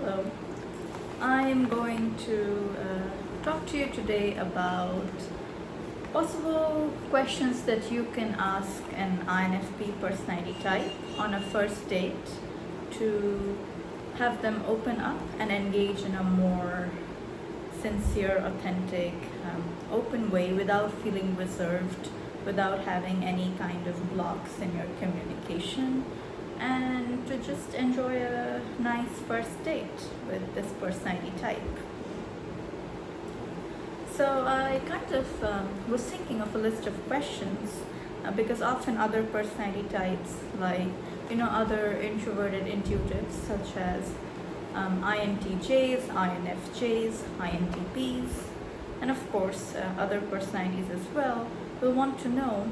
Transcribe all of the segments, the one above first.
Hello. I am going to talk to you today about possible questions that you can ask an INFP personality type on a first date to have them open up and engage in a more sincere, authentic, open way without feeling reserved, without having any kind of blocks in your communication, and to just enjoy a nice first date with this personality type. So I kind of was thinking of a list of questions because often other personality types, like other introverted intuitives such as INTJs, INFJs, INTPs, and of course other personalities as well, will want to know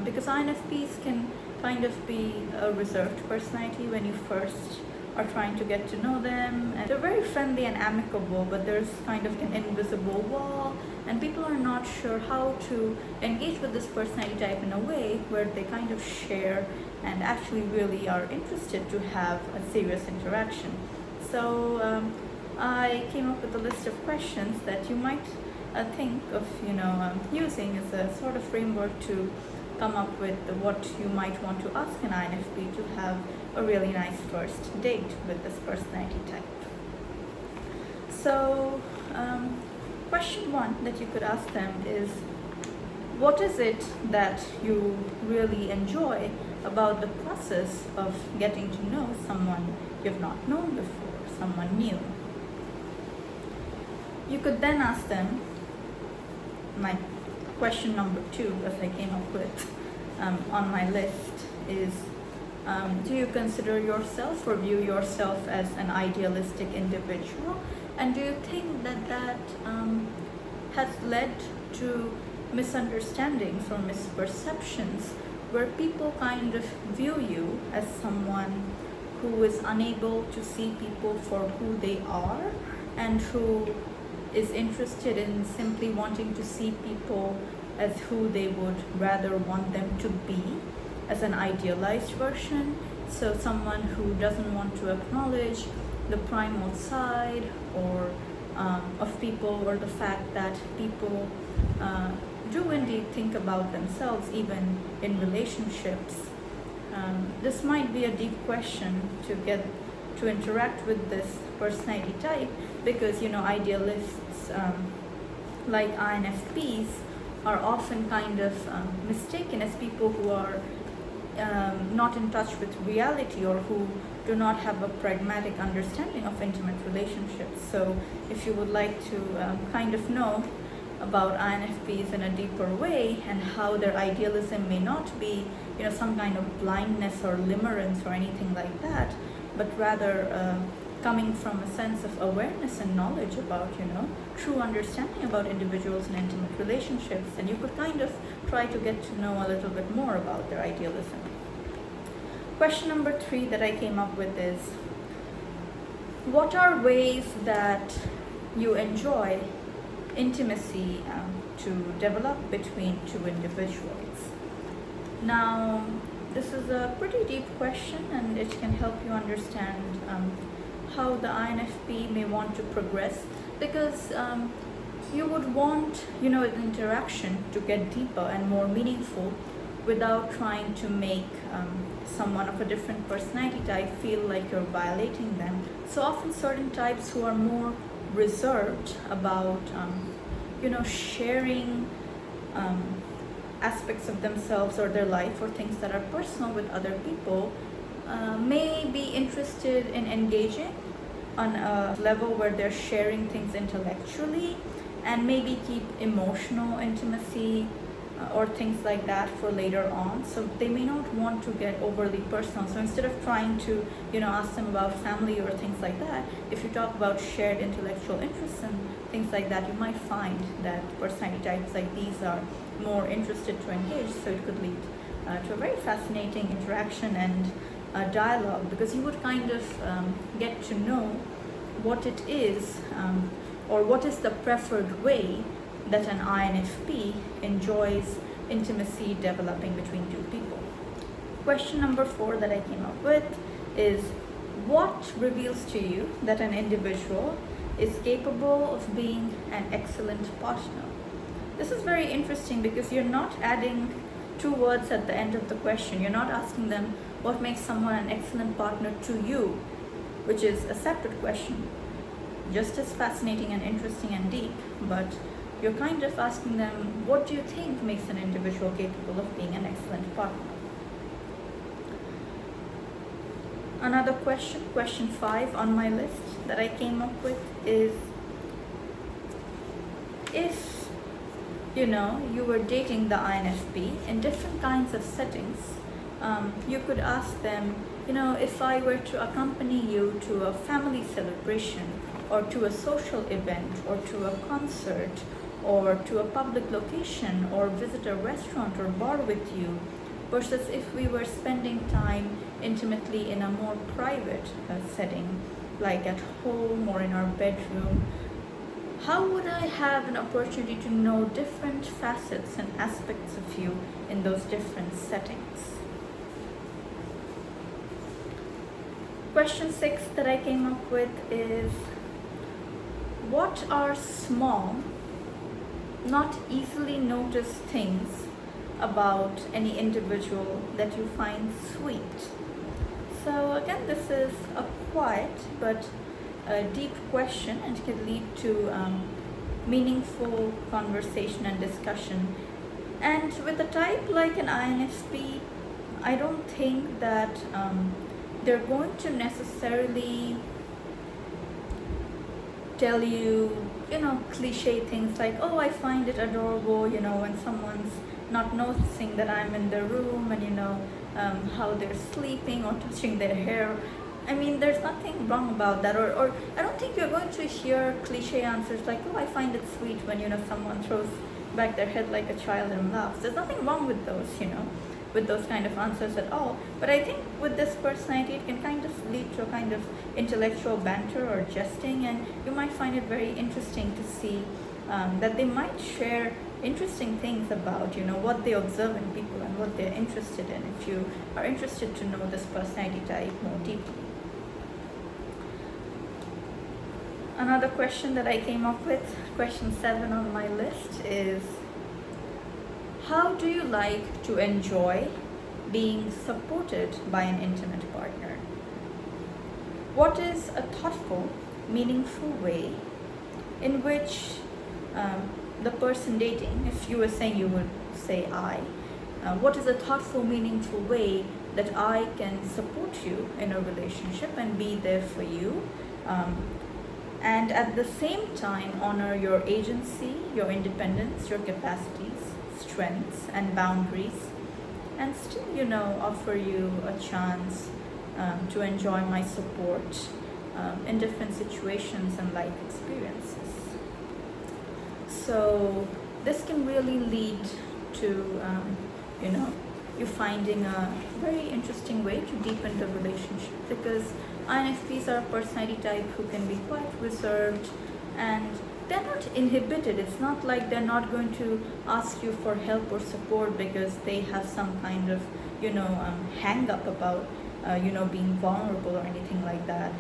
because INFPs can kind of be a reserved personality when you first are trying to get to know them, and they're very friendly and amicable, but there's kind of an invisible wall, and people are not sure how to engage with this personality type in a way where they kind of share and actually really are interested to have a serious interaction. So I came up with a list of questions that you might think of using as a sort of framework to come up with what you might want to ask an INFP to have a really nice first date with this personality type. So question one that you could ask them is, what is it that you really enjoy about the process of getting to know someone you've not known before, someone new? You could then ask them, my question number two, as I came up with on my list, is do you consider yourself or view yourself as an idealistic individual? And do you think that has led to misunderstandings or misperceptions where people kind of view you as someone who is unable to see people for who they are and who is interested in simply wanting to see people as who they would rather want them to be, as an idealized version? So someone who doesn't want to acknowledge the primal side or of people, or the fact that people do indeed think about themselves even in relationships. This might be a deep question to get to interact with this personality type, because idealists like INFPs are often kind of mistaken as people who are not in touch with reality, or who do not have a pragmatic understanding of intimate relationships. So if you would like to kind of know about INFPs in a deeper way, and how their idealism may not be some kind of blindness or limerence or anything like that, but rather coming from a sense of awareness and knowledge about true understanding about individuals and intimate relationships, and you could kind of try to get to know a little bit more about their idealism. Question number three that I came up with is, what are ways that you enjoy intimacy to develop between two individuals? Now, this is a pretty deep question, and it can help you understand how the INFP may want to progress, because you would want an interaction to get deeper and more meaningful without trying to make someone of a different personality type feel like you're violating them. So often certain types who are more reserved about sharing aspects of themselves or their life or things that are personal with other people may be interested in engaging on a level where they're sharing things intellectually, and maybe keep emotional intimacy or things like that for later on. So they may not want to get overly personal. So instead of trying to ask them about family or things like that, if you talk about shared intellectual interests and things like that, you might find that personality types like these are more interested to engage. So it could lead to a very fascinating interaction and dialogue, because you would kind of get to know what it is or what is the preferred way that an INFP enjoys intimacy developing between two people. Question number four that I came up with is, What reveals to you that an individual is capable of being an excellent partner? This is very interesting because you're not adding two words at the end of the question. You're not asking them what makes someone an excellent partner to you, which is a separate question, just as fascinating and interesting and deep, but you're kind of asking them, what do you think makes an individual capable of being an excellent partner? Another question, question 5 on my list that I came up with is, if you were dating the INFP in different kinds of settings, you could ask them, if I were to accompany you to a family celebration or to a social event or to a concert or to a public location or visit a restaurant or bar with you, versus if we were spending time intimately in a more private setting, like at home or in our bedroom, how would I have an opportunity to know different facets and aspects of you in those different settings? Question 6 that I came up with is, what are small, not easily noticed things about any individual that you find sweet? So again, this is a quiet but a deep question and can lead to meaningful conversation and discussion. And with a type like an INFP, I don't think that they're going to necessarily tell you, cliche things like, oh, I find it adorable, when someone's not noticing that I'm in the room, and how they're sleeping or touching their hair. I mean, there's nothing wrong about that, or I don't think you're going to hear cliche answers like, oh, I find it sweet when someone throws back their head like a child and laughs. There's nothing wrong with those, with those kind of answers at all. But I think with this personality, it can kind of lead to a kind of intellectual banter or jesting, and you might find it very interesting to see that they might share interesting things about what they observe in people and what they're interested in, if you are interested to know this personality type more deeply. Another question that I came up with, question 7 on my list, is, how do you like to enjoy being supported by an intimate partner? What is a thoughtful, meaningful way in which the person dating, if you were saying, you would say I, what is a thoughtful, meaningful way that I can support you in a relationship and be there for you, and at the same time honor your agency, your independence, your capacities, strengths and boundaries, and still offer you a chance to enjoy my support in different situations and life experiences. So this can really lead to you finding a very interesting way to deepen the relationship, because INFPs are a personality type who can be quite reserved and they're not inhibited. It's not like they're not going to ask you for help or support because they have some kind of hang up about being vulnerable or anything like that.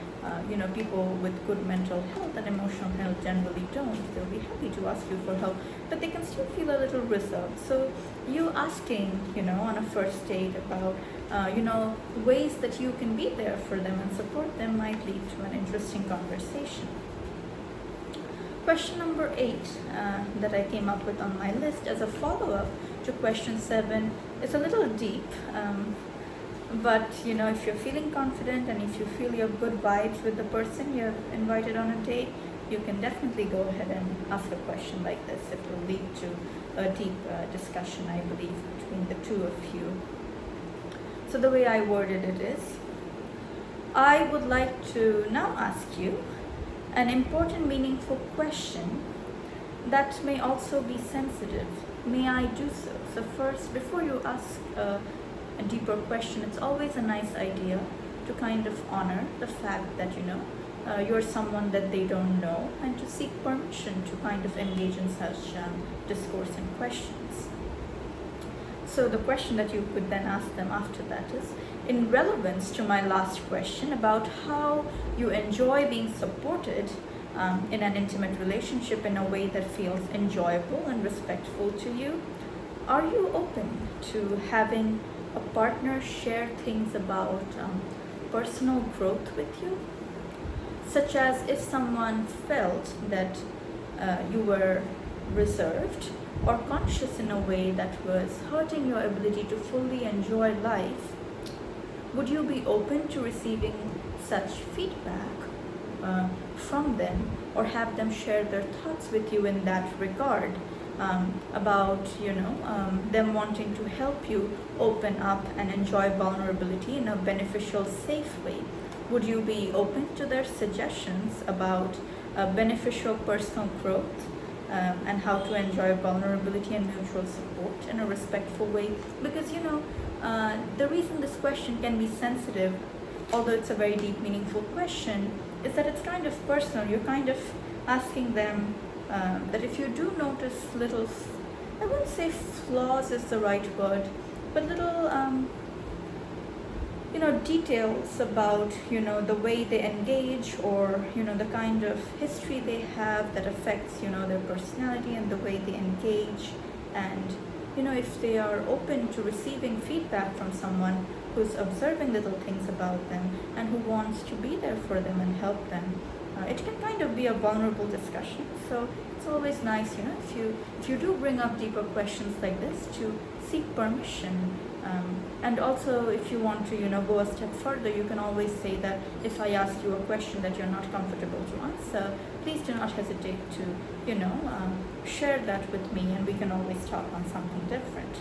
People with good mental health and emotional health generally don't. They'll be happy to ask you for help, but they can still feel a little reserved. So you asking, on a first date about, ways that you can be there for them and support them might lead to an interesting conversation. Question number 8 that I came up with on my list as a follow-up to question 7 is a little deep. But if you're feeling confident and if you feel you have good vibes with the person you've invited on a date, you can definitely go ahead and ask a question like this. It will lead to a deep discussion, I believe, between the two of you. So the way I worded it is, I would like to now ask you an important, meaningful question that may also be sensitive. May I do so? So first, before you ask a deeper question, it's always a nice idea to kind of honor the fact that you're someone that they don't know, and to seek permission to kind of engage in such discourse and questions. So the question that you could then ask them after that is, in relevance to my last question about how you enjoy being supported in an intimate relationship in a way that feels enjoyable and respectful to you, are you open to having a partner share things about personal growth with you? Such as if someone felt that you were reserved or conscious in a way that was hurting your ability to fully enjoy life, would you be open to receiving such feedback from them, or have them share their thoughts with you in that regard about them wanting to help you open up and enjoy vulnerability in a beneficial, safe way? Would you be open to their suggestions about beneficial personal growth and how to enjoy vulnerability and mutual support in a respectful way? Because the reason this question can be sensitive, although it's a very deep, meaningful question, is that it's kind of personal. You're kind of asking them that if you do notice little, I wouldn't say flaws is the right word, but little details about the way they engage, or the kind of history they have that affects their personality and the way they engage, and if they are open to receiving feedback from someone who's observing little things about them and who wants to be there for them and help them, it can kind of be a vulnerable discussion. So it's always nice, if you do bring up deeper questions like this, to seek permission. And also, if you want to go a step further, you can always say that if I ask you a question that you're not comfortable to answer, please do not hesitate to share that with me, and we can always talk on something different.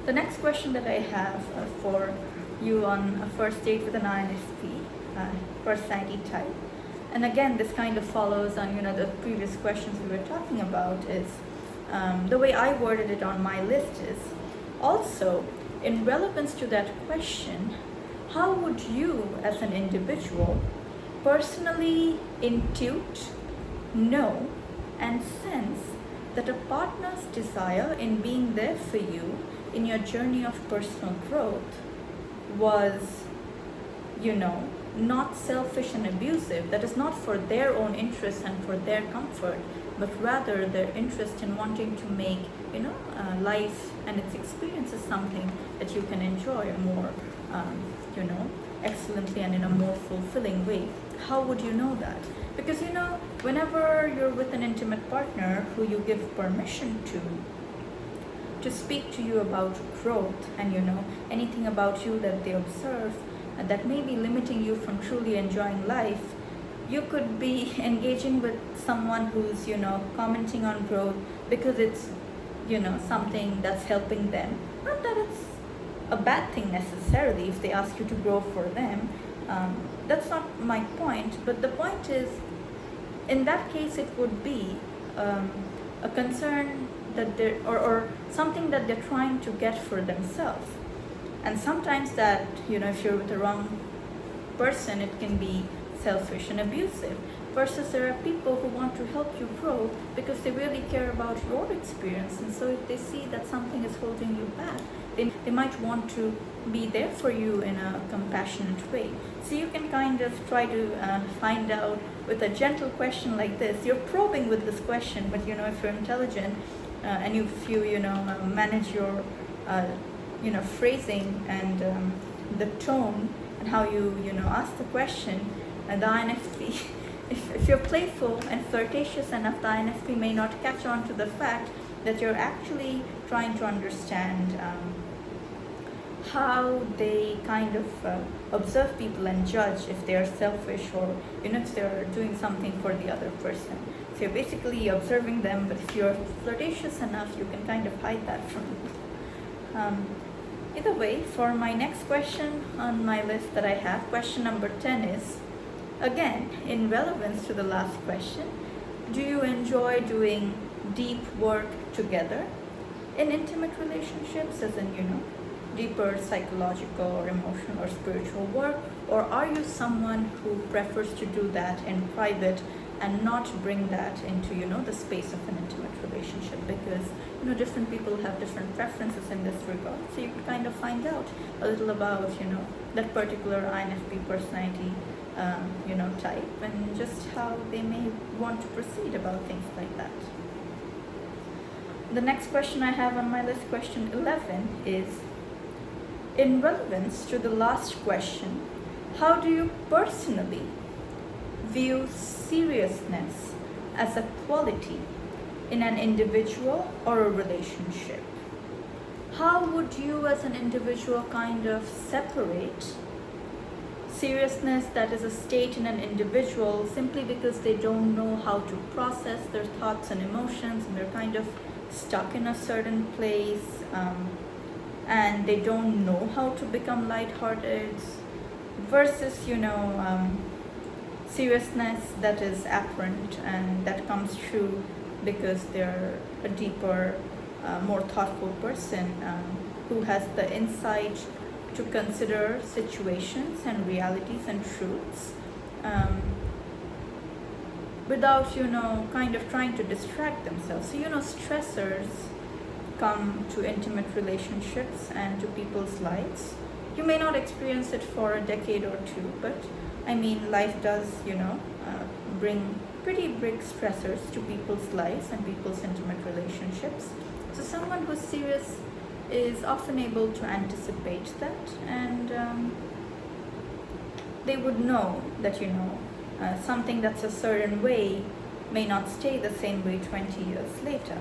The next question that I have for you on a first date with an INFP personality type, and again this kind of follows on the previous questions we were talking about, is the way I worded it on my list is also in relevance to that question: how would you as an individual personally intuit, know, and sense that a partner's desire in being there for you in your journey of personal growth was not selfish and abusive, that is not for their own interests and for their comfort, but rather their interest in wanting to make life and its experiences something that you can enjoy more excellently and in a more fulfilling way? How would you know that? Because whenever you're with an intimate partner who you give permission to speak to you about growth and anything about you that they observe that may be limiting you from truly enjoying life, you could be engaging with someone who's commenting on growth because it's something that's helping them. Not that it's a bad thing necessarily if they ask you to grow for them. That's not my point, but the point is, in that case it would be a concern that they're or something that they're trying to get for themselves. And sometimes that if you're with the wrong person, it can be selfish and abusive, versus there are people who want to help you grow because they really care about your experience. And so if they see that something is holding you back, they might want to be there for you in a compassionate way. So you can kind of try to find out with a gentle question like this. You're probing with this question, but if you're intelligent and if you manage your phrasing and the tone and how you ask the question, and the INFP, if you're playful and flirtatious enough, the INFP may not catch on to the fact that you're actually trying to understand how they kind of observe people and judge if they're selfish or if they're doing something for the other person. So you're basically observing them, but if you're flirtatious enough, you can kind of hide that from them. Either way, for my next question on my list that I have, question number 10 is, again, in relevance to the last question: do you enjoy doing deep work together in intimate relationships, as in, deeper psychological or emotional or spiritual work? Or are you someone who prefers to do that in private and not bring that into, the space of an intimate relationship, because, different people have different preferences in this regard. So you can kind of find out a little about, that particular INFP personality, type, and just how they may want to proceed about things like that. The next question I have on my list, question 11, is in relevance to the last question, how do you personally view seriousness as a quality in an individual or a relationship? How would you as an individual kind of separate seriousness that is a state in an individual simply because they don't know how to process their thoughts and emotions, and they're kind of stuck in a certain place, and they don't know how to become lighthearted, versus seriousness that is apparent and that comes true because they're a deeper, more thoughtful person, who has the insight to consider situations and realities and truths, without kind of trying to distract themselves. So stressors come to intimate relationships and to people's lives. You may not experience it for a decade or two, but life does bring pretty big stressors to people's lives and people's intimate relationships. So someone who's serious is often able to anticipate that, and they would know that something that's a certain way may not stay the same way 20 years later.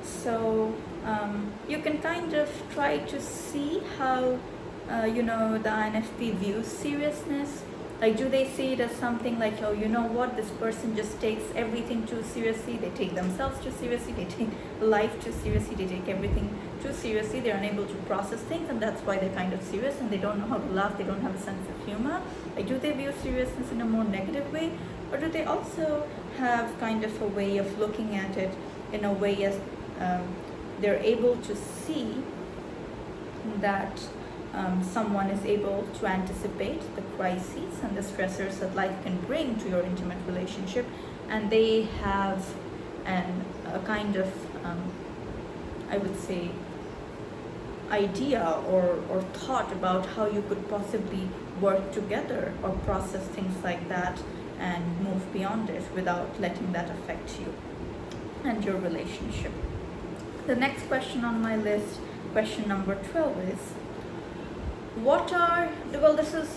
So you can kind of try to see how the INFP views seriousness. Like, do they see it as something like, oh, this person just takes everything too seriously, they take themselves too seriously, they take life too seriously, they take everything too seriously, they're unable to process things, and that's why they're kind of serious, and they don't know how to laugh, they don't have a sense of humor. Like, do they view seriousness in a more negative way, or do they also have kind of a way of looking at it in a way as they're able to see that someone is able to anticipate the crises and the stressors that life can bring to your intimate relationship, and they have a kind of I would say idea or thought about how you could possibly work together or process things like that and move beyond it without letting that affect you and your relationship. The next question on my list, question number 12, is this is,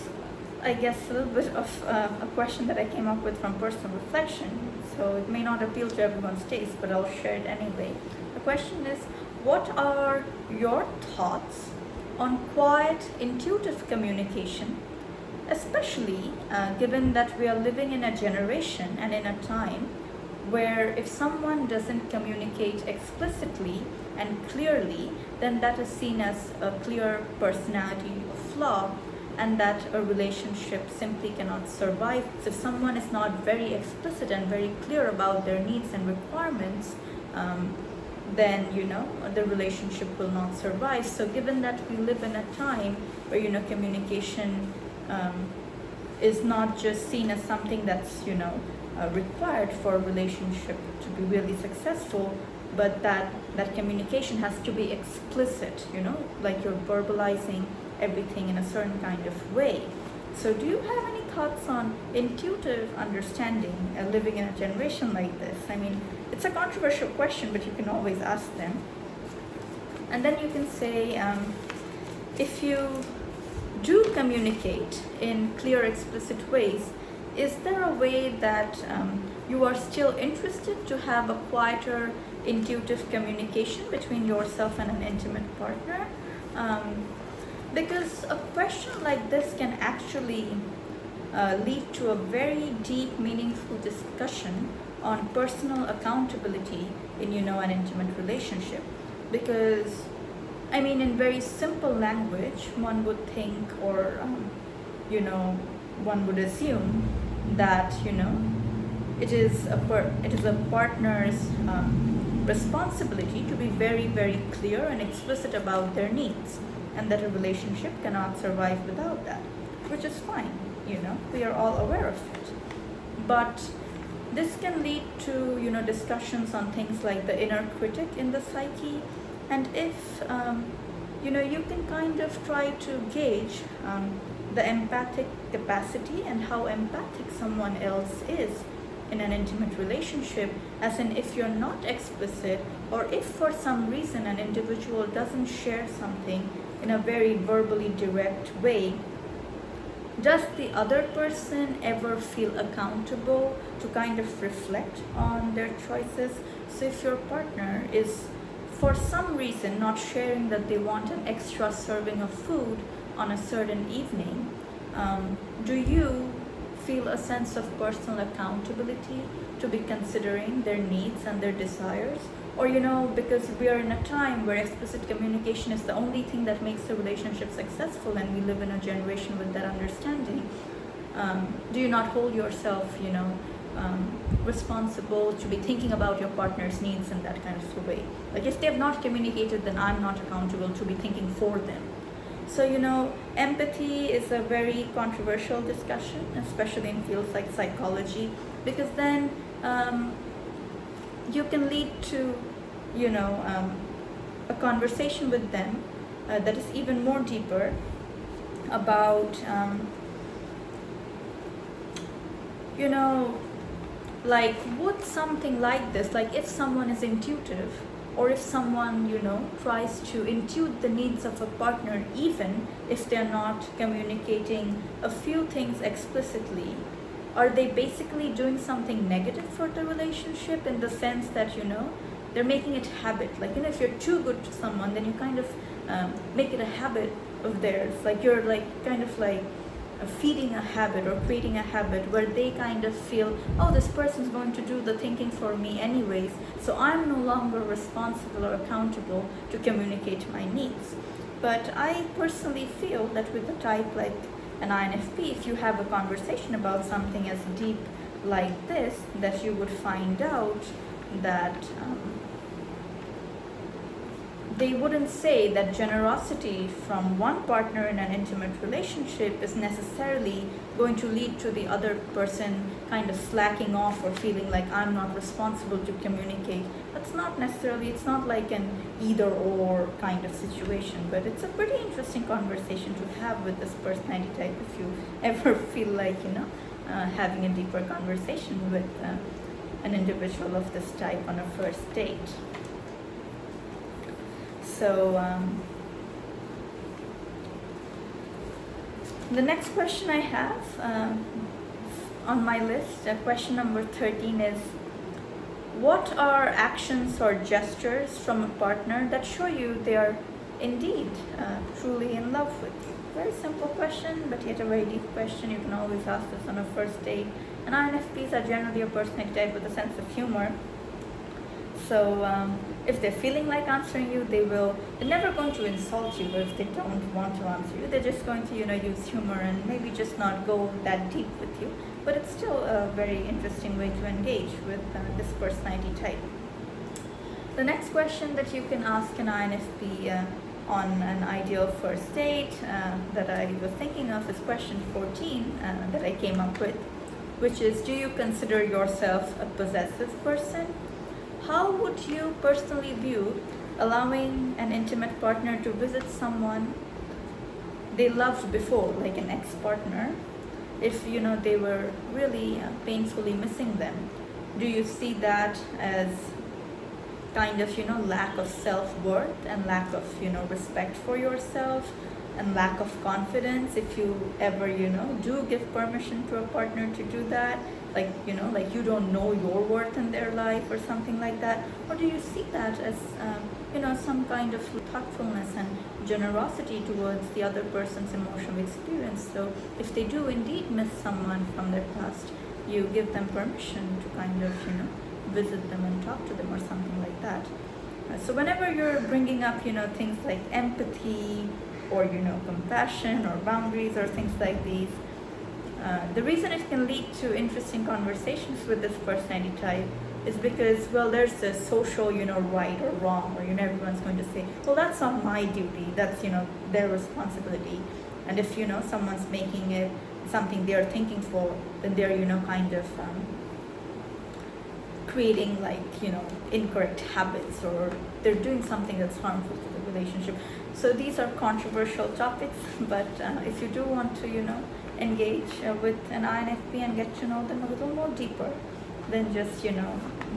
I guess, a little bit of a question that I came up with from personal reflection, so it may not appeal to everyone's taste, but I'll share it anyway. The question is, what are your thoughts on quiet, intuitive communication, especially given that we are living in a generation and in a time where if someone doesn't communicate explicitly and clearly, then that is seen as a clear personality flaw, and that a relationship simply cannot survive. So if someone is not very explicit and very clear about their needs and requirements, then the relationship will not survive. So given that we live in a time where communication is not just seen as something that's required for a relationship to be really successful, but that communication has to be explicit, like you're verbalizing everything in a certain kind of way. So do you have any thoughts on intuitive understanding living in a generation like this? It's a controversial question, but you can always ask them. And then you can say, if you do communicate in clear, explicit ways, is there a way that you are still interested to have a quieter, intuitive communication between yourself and an intimate partner? Because a question like this can actually lead to a very deep, meaningful discussion on personal accountability in an intimate relationship. Because in very simple language, one would think, or one would assume that it is a partner's responsibility to be very, very clear and explicit about their needs, and that a relationship cannot survive without that, which is fine. We are all aware of it. But This can lead to, discussions on things like the inner critic in the psyche, and if you can kind of try to gauge the empathic capacity and how empathic someone else is in an intimate relationship, as in if you're not explicit, or if for some reason an individual doesn't share something in a very verbally direct way, does the other person ever feel accountable to kind of reflect on their choices? So if your partner is for some reason not sharing that they want an extra serving of food on a certain evening, do you feel a sense of personal accountability to be considering their needs and their desires? Or, because we are in a time where explicit communication is the only thing that makes a relationship successful, and we live in a generation with that understanding, do you not hold yourself, responsible to be thinking about your partner's needs in that kind of a way? Like, if they have not communicated, then I'm not accountable to be thinking for them. So, empathy is a very controversial discussion, especially in fields like psychology, because then you can lead to, a conversation with them that is even more deeper about, like, would something like this, like if someone is intuitive, or if someone, tries to intuit the needs of a partner, even if they're not communicating a few things explicitly, are they basically doing something negative for the relationship, in the sense that, they're making it habit? Like, if you're too good to someone, then you kind of make it a habit of theirs. Like, you're like kind of like feeding a habit or creating a habit where they kind of feel, oh, this person's going to do the thinking for me anyways, so I'm no longer responsible or accountable to communicate my needs. But I personally feel that with a type like an INFP, if you have a conversation about something as deep like this, that you would find out that they wouldn't say that generosity from one partner in an intimate relationship is necessarily going to lead to the other person kind of slacking off or feeling like I'm not responsible to communicate. That's not necessarily, it's not like an either or kind of situation, but it's a pretty interesting conversation to have with this personality type if you ever feel like, having a deeper conversation with an individual of this type on a first date. So the next question I have on my list, question number 13, is what are actions or gestures from a partner that show you they are indeed truly in love with you? Very simple question, but yet a very deep question. You can always ask this on a first date. And INFPs are generally a personality type with a sense of humor. So if they're feeling like answering you, they're never going to insult you, but if they don't want to answer you, they're just going to, use humor and maybe just not go that deep with you. But it's still a very interesting way to engage with this personality type. The next question that you can ask an INFP on an ideal first date that I was thinking of is question 14 that I came up with, which is, do you consider yourself a possessive person? How would you personally view allowing an intimate partner to visit someone they loved before, like an ex-partner, if they were really painfully missing them? Do you see that as kind of lack of self-worth and lack of respect for yourself and lack of confidence if you ever do give permission to a partner to do that? Like, like you don't know your worth in their life or something like that? Or do you see that as, some kind of thoughtfulness and generosity towards the other person's emotional experience? So if they do indeed miss someone from their past, you give them permission to kind of, visit them and talk to them or something like that. So whenever you're bringing up, things like empathy or, compassion or boundaries or things like these, the reason it can lead to interesting conversations with this personality type is because, well, there's a social, right or wrong, or, everyone's going to say, well, that's not my duty, that's, their responsibility. And if, someone's making it something they're thinking for, then they're, kind of creating incorrect habits, or they're doing something that's harmful to the relationship. So these are controversial topics, but if you do want to engage with an INFP and get to know them a little more deeper, then just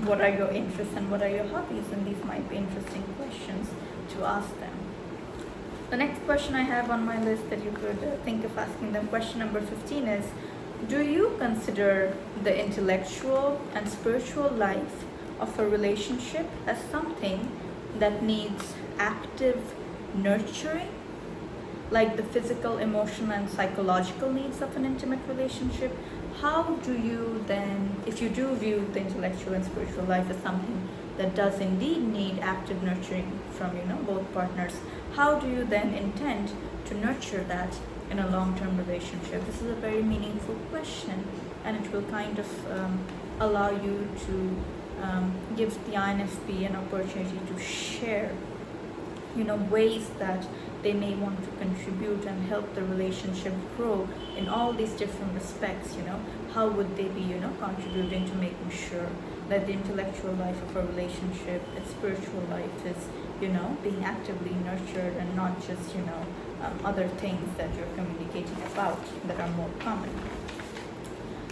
what are your interests and what are your hobbies, and these might be interesting questions to ask them. The next question I have on my list that you could think of asking them, question number 15, is: do you consider the intellectual and spiritual life of a relationship as something that needs active nurturing, like the physical, emotional, and psychological needs of an intimate relationship? How do you then, if you do view the intellectual and spiritual life as something that does indeed need active nurturing from both partners, how do you then intend to nurture that in a long-term relationship? This is a very meaningful question, and it will kind of allow you to give the INFP an opportunity to share ways that they may want to contribute and help the relationship grow in all these different respects. How would they be contributing to making sure that the intellectual life of a relationship, its spiritual life, is being actively nurtured, and not just other things that you're communicating about that are more common.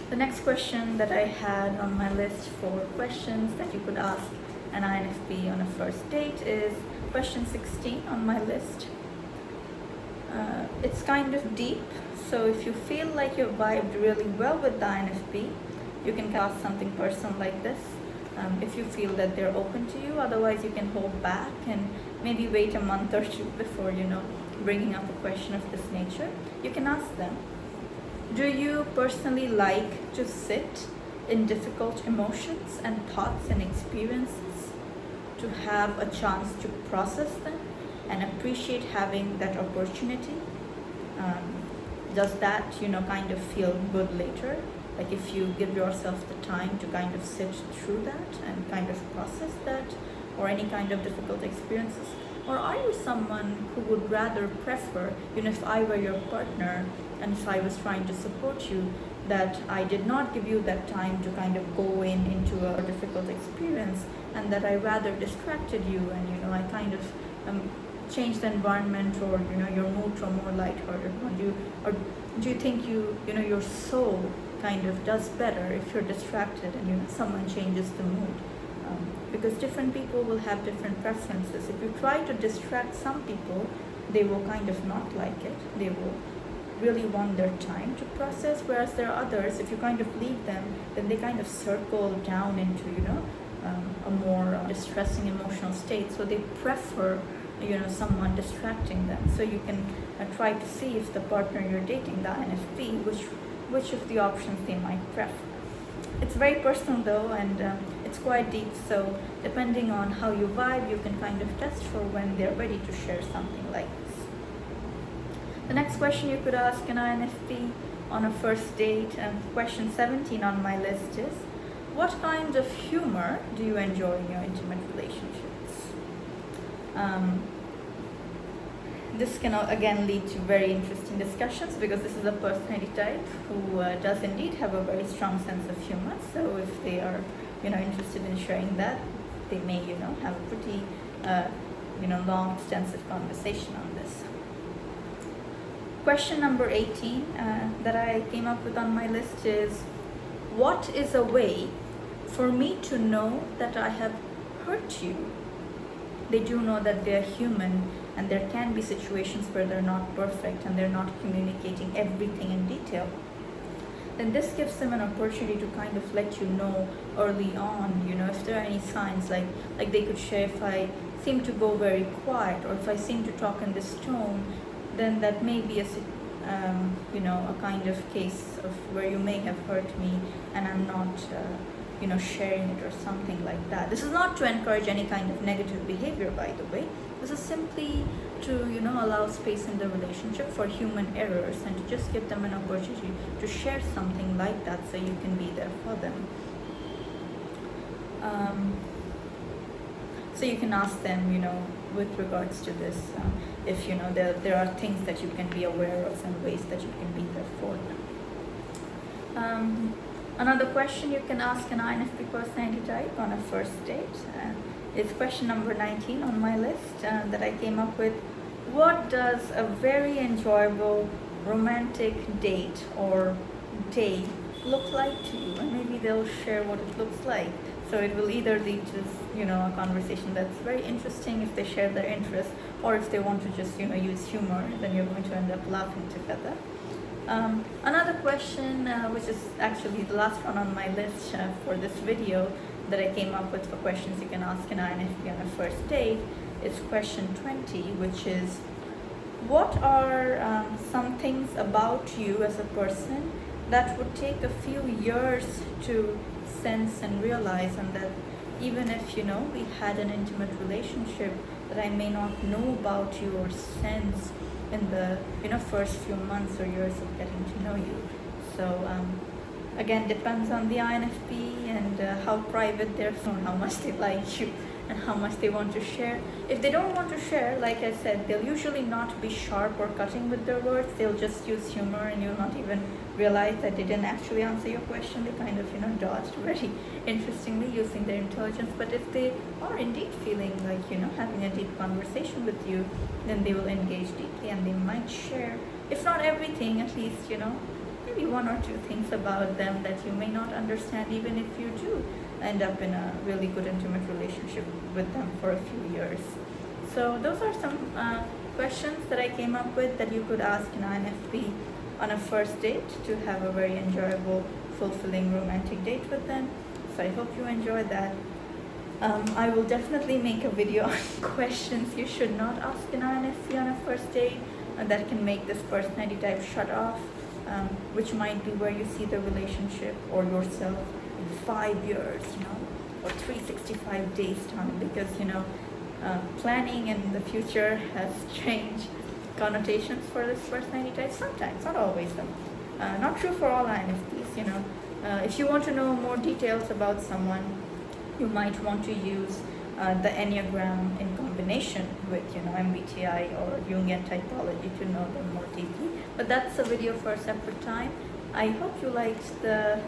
The next question that I had on my list for questions that you could ask an INFP on a first date is question 16 on my list. It's kind of deep, so if you feel like you vibed really well with the INFP, you can ask something personal like this. If you feel that they're open to you, otherwise you can hold back and maybe wait a month or two before bringing up a question of this nature. You can ask them, do you personally like to sit in difficult emotions and thoughts and experiences, to have a chance to process them and appreciate having that opportunity? Does that kind of feel good later? Like if you give yourself the time to kind of sit through that and kind of process that, or any kind of difficult experiences? Or are you someone who would rather prefer, if I were your partner and if I was trying to support you, that I did not give you that time to kind of go into a difficult experience, and that I rather distracted you, and I kind of changed the environment, or your mood to a more lighthearted one? Or do you think your soul kind of does better if you're distracted and someone changes the mood? Because different people will have different preferences. If you try to distract some people, they will kind of not like it. They will really want their time to process, whereas there are others, if you kind of leave them, then they kind of circle down into a more distressing emotional state. So they prefer someone distracting them. So you can try to see if the partner you're dating, the INFP, which of the options they might prefer. It's very personal though, and it's quite deep, so depending on how you vibe, you can kind of test for when they're ready to share something like this. The next question you could ask an INFP on a first date, and question 17 on my list, is: what kind of humor do you enjoy in your intimate relationships? This can again lead to very interesting discussions, because this is a personality type who does indeed have a very strong sense of humor. So if they are interested in sharing that, they may have a pretty long, extensive conversation on this. Question number 18 that I came up with on my list is: what is a way for me to know that I have hurt you? They do know that they're human, and there can be situations where they're not perfect and they're not communicating everything in detail. Then this gives them an opportunity to kind of let you know early on, if there are any signs, like they could share, if I seem to go very quiet, or if I seem to talk in this tone, then that may be a kind of case of where you may have hurt me and I'm not sharing it, or something like that. This is not to encourage any kind of negative behavior, by the way. This is simply to allow space in the relationship for human errors, and to just give them an opportunity to share something like that, so you can be there for them. So you can ask them, with regards to this, if there are things that you can be aware of and ways that you can be there for them. Another question you can ask an INFP personality type on a first date is question number 19 on my list that I came up with. What does a very enjoyable romantic date or day look like to you? And maybe they'll share what it looks like. So it will either lead to a conversation that's very interesting if they share their interests, or if they want to just use humor, then you're going to end up laughing together. Another question, which is actually the last one on my list for this video that I came up with for questions you can ask an INFP on a first date, is question 20, which is, what are some things about you as a person that would take a few years to sense and realize, and that even if we had an intimate relationship, that I may not know about you or sense in the first few months or years of getting to know you. So again, depends on the INFP and how private they're, how much they like you and how much they want to share. If they don't want to share, like I said, they'll usually not be sharp or cutting with their words. They'll just use humor, and you'll not even realize that they didn't actually answer your question. They kind of dodged very interestingly using their intelligence. But if they are indeed feeling like having a deep conversation with you, then they will engage deeply, and they might share, if not everything, at least maybe one or two things about them that you may not understand, even if you do end up in a really good intimate relationship with them for a few years. So those are some questions that I came up with that you could ask an INFP on a first date to have a very enjoyable, fulfilling romantic date with them. So I hope you enjoyed that. I will definitely make a video on questions you should not ask an INFP on a first date that can make this personality type shut off, which might be where you see the relationship or yourself in 5 years, or 365 days time, because planning in the future has changed connotations for this personality type sometimes, not always though. Not true for all INFPs. If you want to know more details about someone, you might want to use the Enneagram in combination with MBTI or Jungian typology to know them more deeply. But that's a video for a separate time. I hope you liked the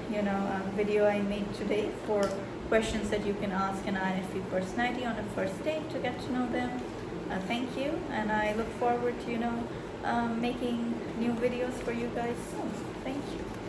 video I made today for questions that you can ask an INFP personality on a first date to get to know them. Thank you, and I look forward to making new videos for you guys soon. Thank you.